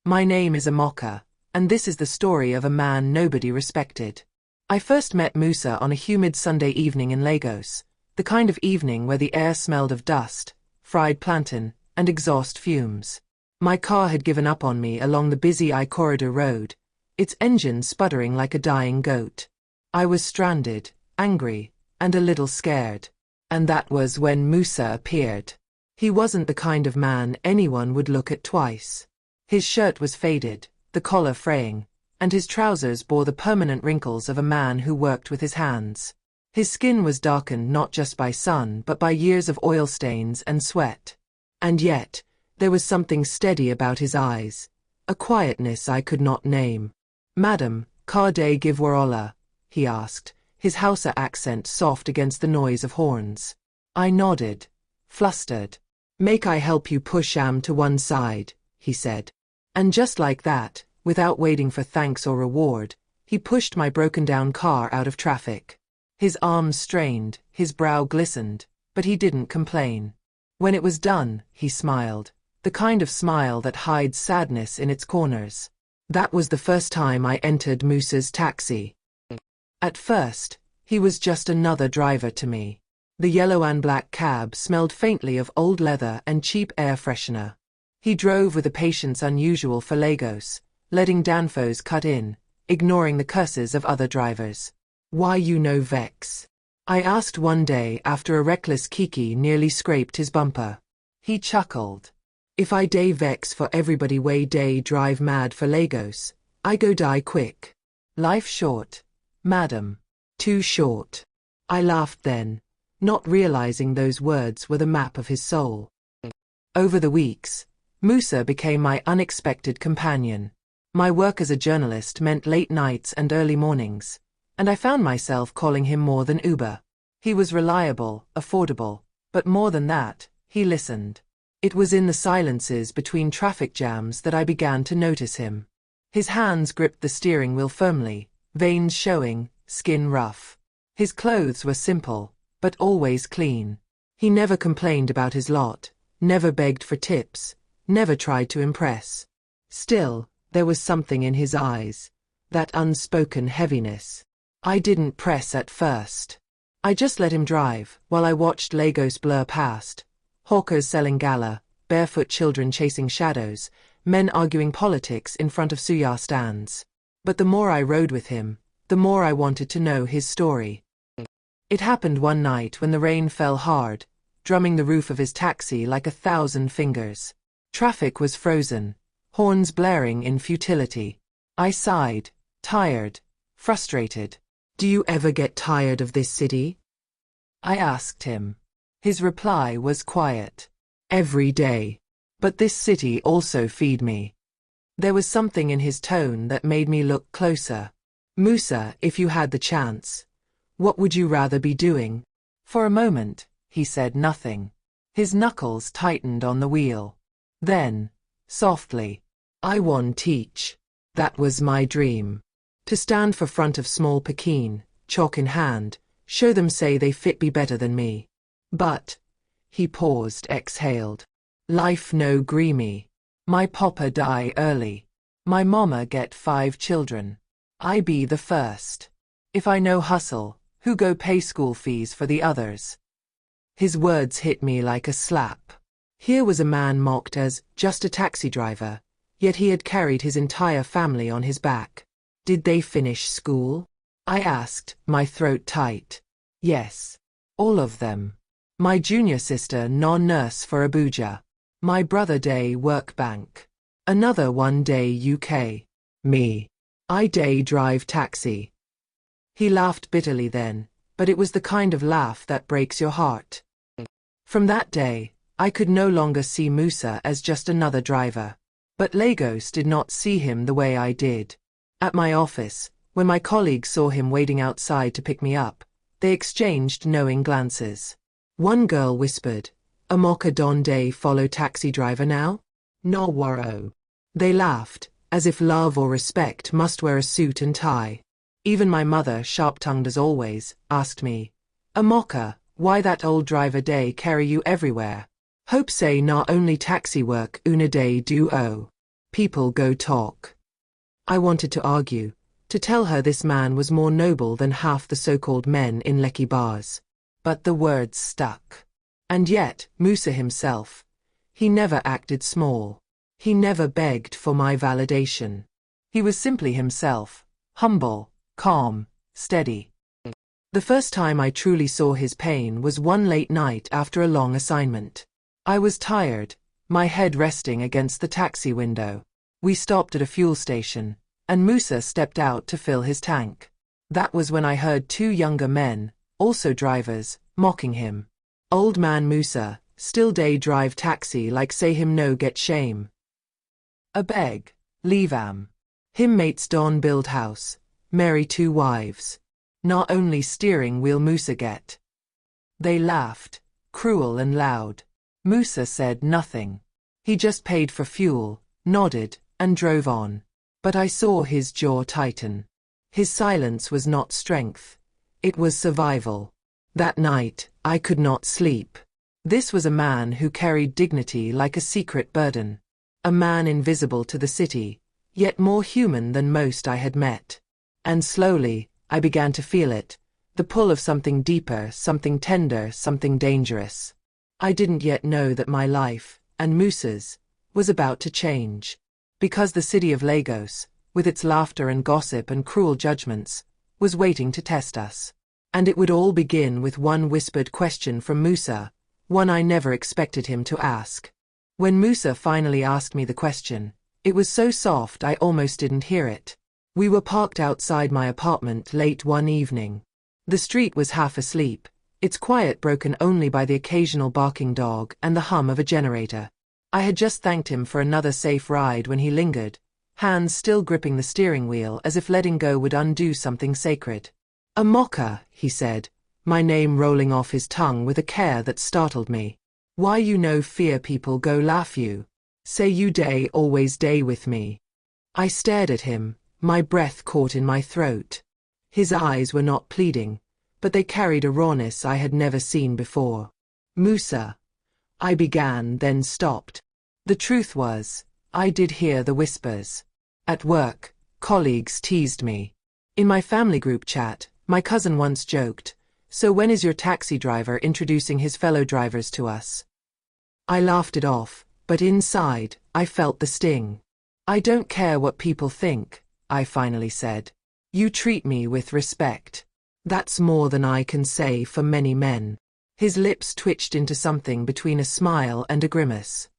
My name is Amoka, and this is the story of a man nobody respected. I first met Musa on a humid Sunday evening in Lagos, the kind of evening where the air smelled of dust, fried plantain, and exhaust fumes. My car had given up on me along the busy I-corridor road, its engine sputtering like a dying goat. I was stranded, angry, and a little scared. And that was when Musa appeared. He wasn't the kind of man anyone would look at twice. His shirt was faded, the collar fraying, and his trousers bore the permanent wrinkles of a man who worked with his hands. His skin was darkened not just by sun but by years of oil stains and sweat. And yet, there was something steady about his eyes, a quietness I could not name. "Madam, Kade Givwarola?" he asked, his Hausa accent soft against the noise of horns. I nodded, flustered. "Make I help you push am to one side," he said. And just like that, without waiting for thanks or reward, he pushed my broken-down car out of traffic. His arms strained, his brow glistened, but he didn't complain. When it was done, he smiled, the kind of smile that hides sadness in its corners. That was the first time I entered Musa's taxi. At first, he was just another driver to me. The yellow and black cab smelled faintly of old leather and cheap air freshener. He drove with a patience unusual for Lagos, letting danfos cut in, ignoring the curses of other drivers. "Why you no vex?" I asked one day after a reckless Kiki nearly scraped his bumper. He chuckled. "If I day vex for everybody way day drive mad for Lagos, I go die quick. Life short, madam. Too short." I laughed then, not realizing those words were the map of his soul. Over the weeks, Musa became my unexpected companion. My work as a journalist meant late nights and early mornings, and I found myself calling him more than Uber. He was reliable, affordable, but more than that, he listened. It was in the silences between traffic jams that I began to notice him. His hands gripped the steering wheel firmly, veins showing, skin rough. His clothes were simple, but always clean. He never complained about his lot, never begged for tips, never tried to impress. Still, there was something in his eyes, that unspoken heaviness. I didn't press at first. I just let him drive, while I watched Lagos blur past. Hawkers selling gala, barefoot children chasing shadows, men arguing politics in front of suya stands. But the more I rode with him, the more I wanted to know his story. It happened one night when the rain fell hard, drumming the roof of his taxi like 1,000 fingers. Traffic was frozen, horns blaring in futility. I sighed, tired, frustrated. "Do you ever get tired of this city?" I asked him. His reply was quiet. "Every day. But this city also feed me." There was something in his tone that made me look closer. "Musa, if you had the chance, what would you rather be doing?" For a moment, he said nothing. His knuckles tightened on the wheel. Then, softly, "I want teach. That was my dream. To stand for front of small Pekin, chalk in hand, show them say they fit be better than me. But," he paused, exhaled, "life no gree me. My papa die early. My mama get 5 children. I be the first. If I no hustle, who go pay school fees for the others?" His words hit me like a slap. Here was a man mocked as just a taxi driver, yet he had carried his entire family on his back. "Did they finish school?" I asked, my throat tight. "Yes. All of them. My junior sister non-nurse for Abuja. My brother day work bank. Another one day UK. Me. I day drive taxi." He laughed bitterly then, but it was the kind of laugh that breaks your heart. From that day, I could no longer see Musa as just another driver. But Lagos did not see him the way I did. At my office, when my colleagues saw him waiting outside to pick me up, they exchanged knowing glances. One girl whispered, "Amoka Don Day follow taxi driver now?" "No waro." They laughed, as if love or respect must wear a suit and tie. Even my mother, sharp-tongued as always, asked me, "Amoka, why that old driver day carry you everywhere? Hope say not only taxi work una day do o." People go talk. I wanted to argue, to tell her this man was more noble than half the so-called men in Lekki bars. But the words stuck. And yet, Musa himself, he never acted small. He never begged for my validation. He was simply himself, humble, calm, steady. The first time I truly saw his pain was one late night after a long assignment. I was tired, my head resting against the taxi window. We stopped at a fuel station, and Musa stepped out to fill his tank. That was when I heard two younger men, also drivers, mocking him. Old man Musa, still day drive taxi like say him no get shame. A beg, leave am. Him mates don build house, marry two wives. Not only steering wheel Musa get. They laughed, cruel and loud. Musa said nothing. He just paid for fuel, nodded, and drove on. But I saw his jaw tighten. His silence was not strength. It was survival. That night, I could not sleep. This was a man who carried dignity like a secret burden. A man invisible to the city, yet more human than most I had met. And slowly, I began to feel it, the pull of something deeper, something tender, something dangerous. I didn't yet know that my life, and Musa's, was about to change. Because the city of Lagos, with its laughter and gossip and cruel judgments, was waiting to test us. And it would all begin with one whispered question from Musa, one I never expected him to ask. When Musa finally asked me the question, it was so soft I almost didn't hear it. We were parked outside my apartment late one evening. The street was half asleep, its quiet broken only by the occasional barking dog and the hum of a generator. I had just thanked him for another safe ride when he lingered, hands still gripping the steering wheel as if letting go would undo something sacred. A mocker, he said, my name rolling off his tongue with a care that startled me. Why you no fear people go laugh you? Say you day always day with me. I stared at him, my breath caught in my throat. His eyes were not pleading, but they carried a rawness I had never seen before. Musa. I began, then stopped. The truth was, I did hear the whispers. At work, colleagues teased me. In my family group chat, my cousin once joked, "So when is your taxi driver introducing his fellow drivers to us?" I laughed it off, but inside, I felt the sting. I don't care what people think, I finally said. You treat me with respect. That's more than I can say for many men. His lips twitched into something between a smile and a grimace.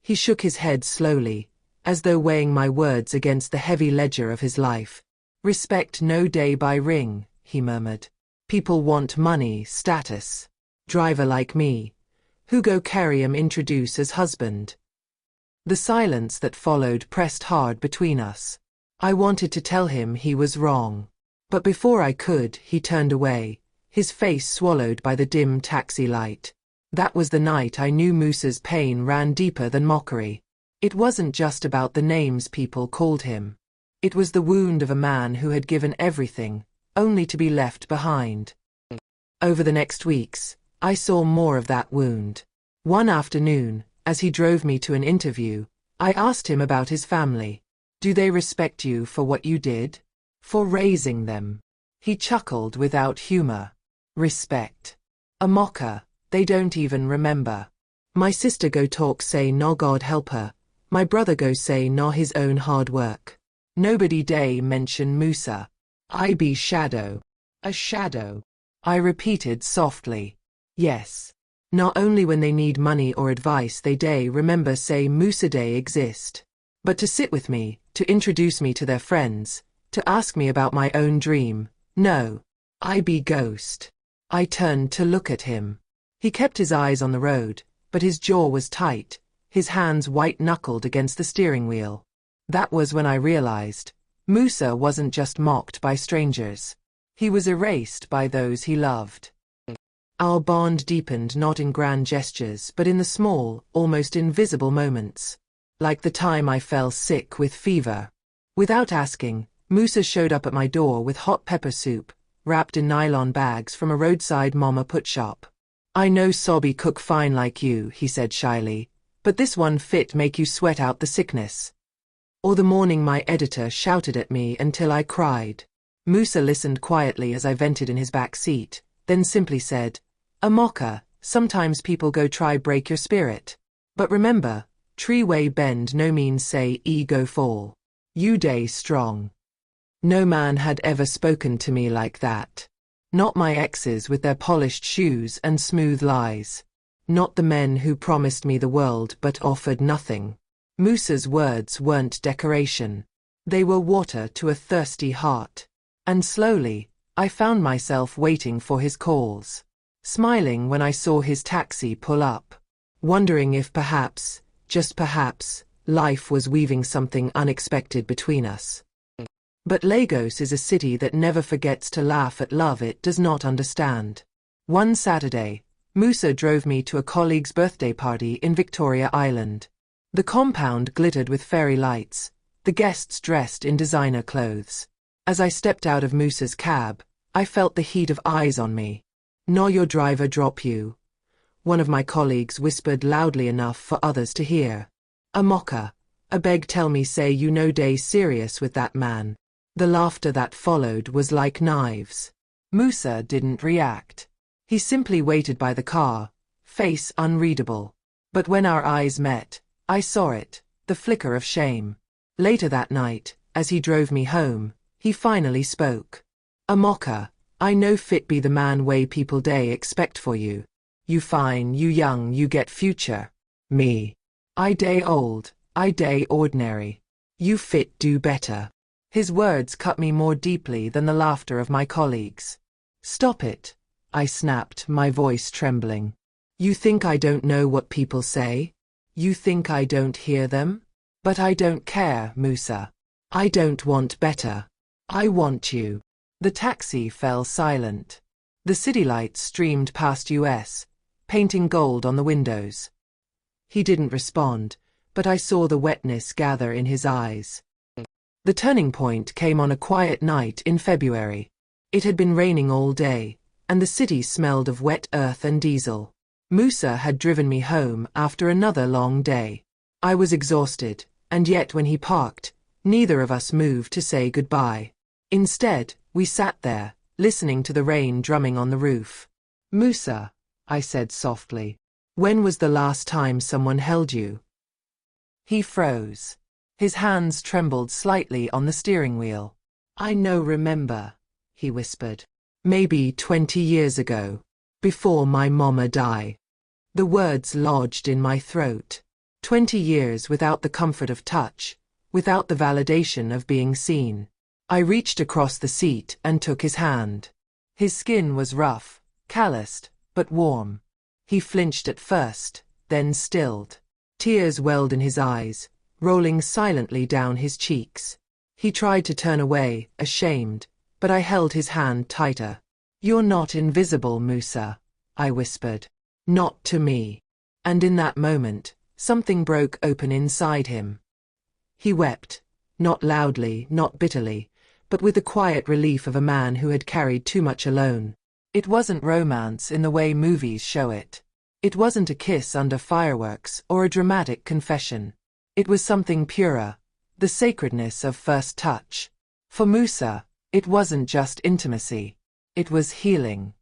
He shook his head slowly, as though weighing my words against the heavy ledger of his life. Respect no day by ring, he murmured. People want money, status. Driver like me. Who go carry 'em introduce as husband. The silence that followed pressed hard between us. I wanted to tell him he was wrong. But before I could, he turned away, his face swallowed by the dim taxi light. That was the night I knew Musa's pain ran deeper than mockery. It wasn't just about the names people called him. It was the wound of a man who had given everything, only to be left behind. Over the next weeks, I saw more of that wound. One afternoon, as he drove me to an interview, I asked him about his family. Do they respect you for what you did? For raising them? He chuckled without humor. Respect. A mocker, they don't even remember. My sister go talk say no God help her, my brother go say no his own hard work. Nobody day mention Musa. I be shadow. A shadow. I repeated softly. Yes. Not only when they need money or advice they day remember say Musa day exist. But to sit with me, to introduce me to their friends, to ask me about my own dream, no. I be ghost. I turned to look at him. He kept his eyes on the road, but his jaw was tight, his hands white-knuckled against the steering wheel. That was when I realized, Musa wasn't just mocked by strangers. He was erased by those he loved. Our bond deepened not in grand gestures but in the small, almost invisible moments. Like the time I fell sick with fever. Without asking, Musa showed up at my door with hot pepper soup, wrapped in nylon bags from a roadside mama put shop. I know Sobby cook fine like you, he said shyly, but this one fit make you sweat out the sickness. Or the morning my editor shouted at me until I cried. Musa listened quietly as I vented in his back seat, then simply said, Amoka, sometimes people go try break your spirit. But remember, tree way bend no means say go fall. You day strong. No man had ever spoken to me like that. Not my exes with their polished shoes and smooth lies. Not the men who promised me the world but offered nothing. Musa's words weren't decoration. They were water to a thirsty heart. And slowly, I found myself waiting for his calls. Smiling when I saw his taxi pull up. Wondering if perhaps, just perhaps, life was weaving something unexpected between us. But Lagos is a city that never forgets to laugh at love it does not understand. One Saturday, Musa drove me to a colleague's birthday party in Victoria Island. The compound glittered with fairy lights, the guests dressed in designer clothes. As I stepped out of Musa's cab, I felt the heat of eyes on me. "Nor your driver drop you," one of my colleagues whispered loudly enough for others to hear. "Amoka, a beg tell me say you no day serious with that man." The laughter that followed was like knives. Musa didn't react. He simply waited by the car, face unreadable. But when our eyes met, I saw it, the flicker of shame. Later that night, as he drove me home, he finally spoke. "Amoka, I know fit be the man way people day expect for you. You fine, you young, you get future. Me. I day old, I day ordinary. You fit do better." His words cut me more deeply than the laughter of my colleagues. "Stop it," I snapped, my voice trembling. "You think I don't know what people say? You think I don't hear them? But I don't care, Musa. I don't want better. I want you." The taxi fell silent. The city lights streamed past us, painting gold on the windows. He didn't respond, but I saw the wetness gather in his eyes. The turning point came on a quiet night in February. It had been raining all day, and the city smelled of wet earth and diesel. Musa had driven me home after another long day. I was exhausted, and yet when he parked, neither of us moved to say goodbye. Instead, we sat there, listening to the rain drumming on the roof. "Musa," I said softly, "when was the last time someone held you?" He froze. His hands trembled slightly on the steering wheel. "I no remember," he whispered. "Maybe 20 years ago. Before my mama die." The words lodged in my throat. 20 years without the comfort of touch, without the validation of being seen. I reached across the seat and took his hand. His skin was rough, calloused, but warm. He flinched at first, then stilled. Tears welled in his eyes, rolling silently down his cheeks. He tried to turn away, ashamed, but I held his hand tighter. "You're not invisible, Musa," I whispered. "Not to me." And in that moment, something broke open inside him. He wept, not loudly, not bitterly, but with the quiet relief of a man who had carried too much alone. It wasn't romance in the way movies show it. It wasn't a kiss under fireworks or a dramatic confession. It was something purer, the sacredness of first touch. For Musa, it wasn't just intimacy. It was healing.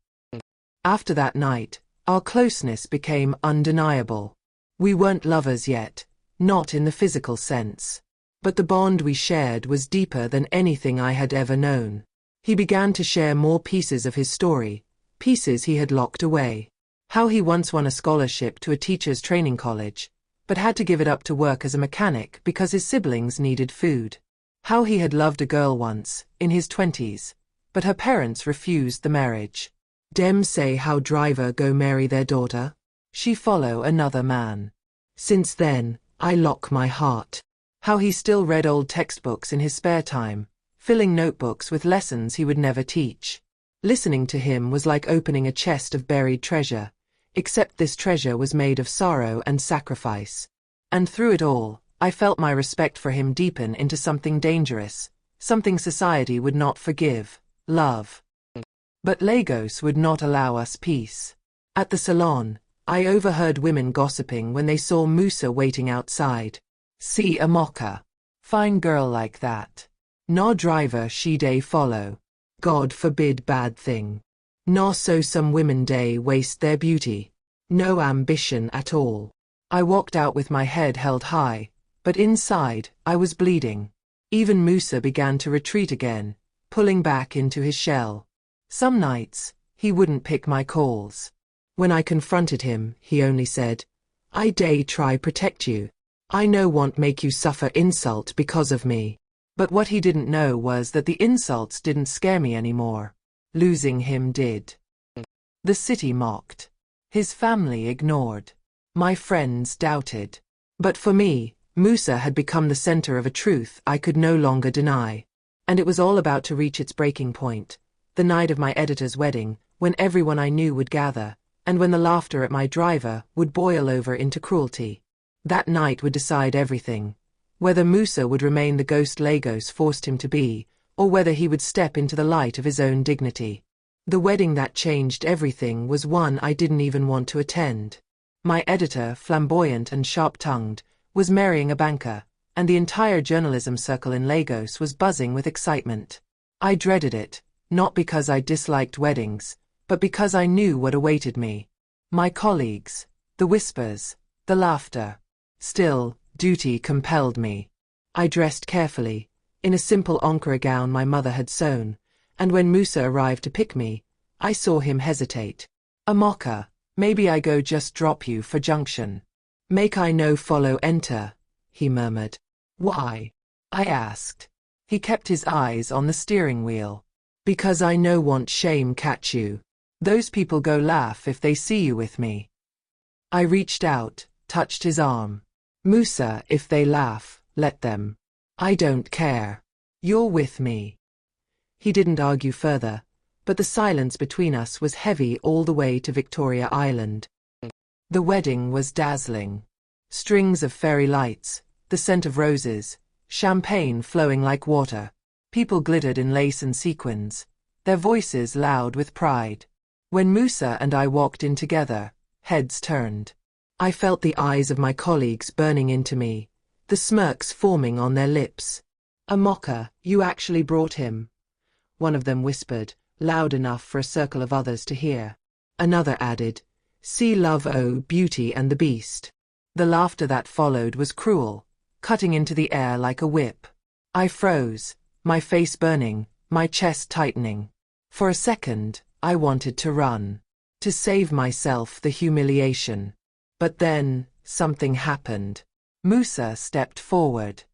After that night, our closeness became undeniable. We weren't lovers yet, not in the physical sense. But the bond we shared was deeper than anything I had ever known. He began to share more pieces of his story, pieces he had locked away. How he once won a scholarship to a teacher's training college, but had to give it up to work as a mechanic because his siblings needed food. How he had loved a girl once, in his 20s, but her parents refused the marriage. Dem say how driver go marry their daughter, she follow another man. Since then, I lock my heart. How he still read old textbooks in his spare time, filling notebooks with lessons he would never teach. Listening to him was like opening a chest of buried treasure, except this treasure was made of sorrow and sacrifice. And through it all, I felt my respect for him deepen into something dangerous, something society would not forgive: love. But Lagos would not allow us peace. At the salon, I overheard women gossiping when they saw Musa waiting outside. "See Amoka. Fine girl like that. No driver she day follow. God forbid bad thing. No so some women day waste their beauty. No ambition at all. I walked out with my head held high, but inside, I was bleeding. Even Musa began to retreat again, pulling back into his shell. Some nights, he wouldn't pick my calls. When I confronted him, he only said, I day try protect you. I no want make you suffer insult because of me. But what he didn't know was that the insults didn't scare me anymore. Losing him did. The city mocked. His family ignored. My friends doubted. But for me, Musa had become the center of a truth I could no longer deny. And it was all about to reach its breaking point. The night of my editor's wedding, when everyone I knew would gather, and when the laughter at my driver would boil over into cruelty. That night would decide everything. Whether Musa would remain the ghost Lagos forced him to be, or whether he would step into the light of his own dignity. The wedding that changed everything was one I didn't even want to attend. My editor, flamboyant and sharp-tongued, was marrying a banker, and the entire journalism circle in Lagos was buzzing with excitement. I dreaded it, not because I disliked weddings, but because I knew what awaited me. My colleagues, the whispers, the laughter. Still, duty compelled me. I dressed carefully, in a simple Ankara gown my mother had sewn, and when Musa arrived to pick me, I saw him hesitate. Amoka, maybe I go just drop you for junction. Make I no follow enter, he murmured. Why? I asked. He kept his eyes on the steering wheel. Because I no want shame catch you. Those people go laugh if they see you with me. I reached out, touched his arm. Musa, if they laugh, let them. I don't care. You're with me. He didn't argue further, but the silence between us was heavy all the way to Victoria Island. The wedding was dazzling. Strings of fairy lights, the scent of roses, champagne flowing like water. People glittered in lace and sequins, their voices loud with pride. When Musa and I walked in together, heads turned. I felt the eyes of my colleagues burning into me, the smirks forming on their lips. Amoka, you actually brought him. One of them whispered, loud enough for a circle of others to hear. Another added, see love, oh, Beauty and the Beast. The laughter that followed was cruel, cutting into the air like a whip. I froze, my face burning, my chest tightening. For a second, I wanted to run, to save myself the humiliation. But then, something happened. Musa stepped forward.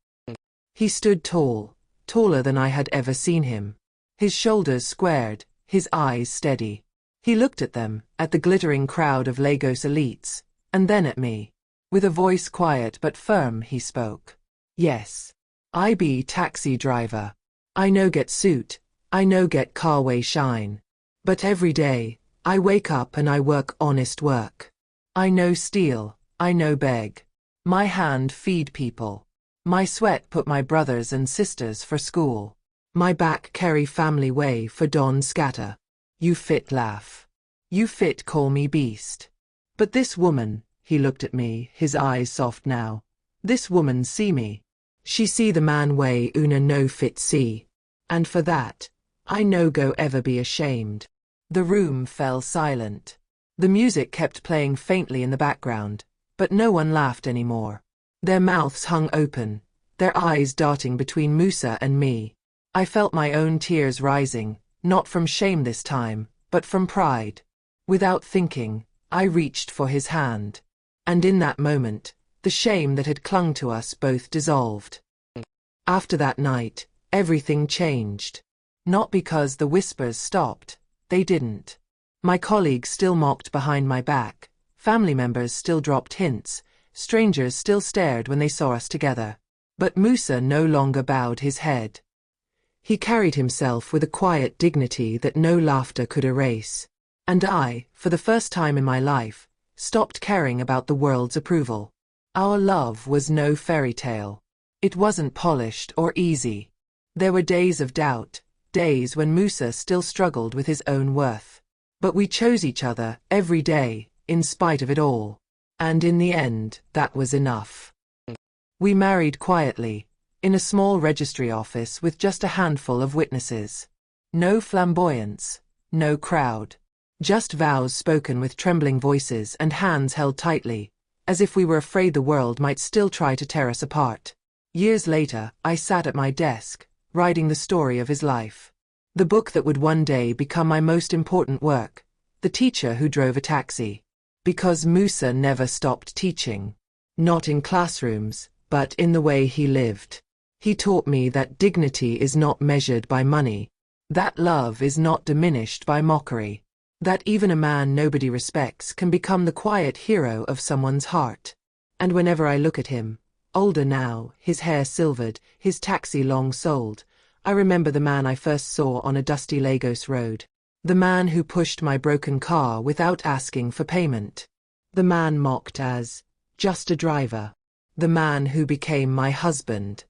He stood tall, taller than I had ever seen him. His shoulders squared, his eyes steady. He looked at them, at the glittering crowd of Lagos elites, and then at me. With a voice quiet but firm he spoke. Yes. I be taxi driver. I no get suit, I no get carway shine. But every day, I wake up and I work honest work. I no steal, I no beg. My hand feed people. My sweat put my brothers and sisters for school. My back carry family way for dawn scatter. You fit laugh. You fit call me beast. But this woman, he looked at me, his eyes soft now. This woman see me. She see the man way una no fit see. And for that, I no go ever be ashamed. The room fell silent. The music kept playing faintly in the background, but no one laughed anymore. Their mouths hung open, their eyes darting between Musa and me. I felt my own tears rising, not from shame this time, but from pride. Without thinking, I reached for his hand. And in that moment, the shame that had clung to us both dissolved. After that night, everything changed. Not because the whispers stopped, they didn't. My colleagues still mocked behind my back, family members still dropped hints, strangers still stared when they saw us together. But Musa no longer bowed his head. He carried himself with a quiet dignity that no laughter could erase. And I, for the first time in my life, stopped caring about the world's approval. Our love was no fairy tale. It wasn't polished or easy. There were days of doubt, days when Musa still struggled with his own worth. But we chose each other every day, in spite of it all. And in the end, that was enough. We married quietly, in a small registry office with just a handful of witnesses. No flamboyance, no crowd. Just vows spoken with trembling voices and hands held tightly, as if we were afraid the world might still try to tear us apart. Years later, I sat at my desk, writing the story of his life. The book that would one day become my most important work, The Teacher Who Drove a Taxi. Because Musa never stopped teaching. Not in classrooms, but in the way he lived. He taught me that dignity is not measured by money, that love is not diminished by mockery, that even a man nobody respects can become the quiet hero of someone's heart. And whenever I look at him, older now, his hair silvered, his taxi long sold, I remember the man I first saw on a dusty Lagos road. The man who pushed my broken car without asking for payment. The man mocked as just a driver. The man who became my husband,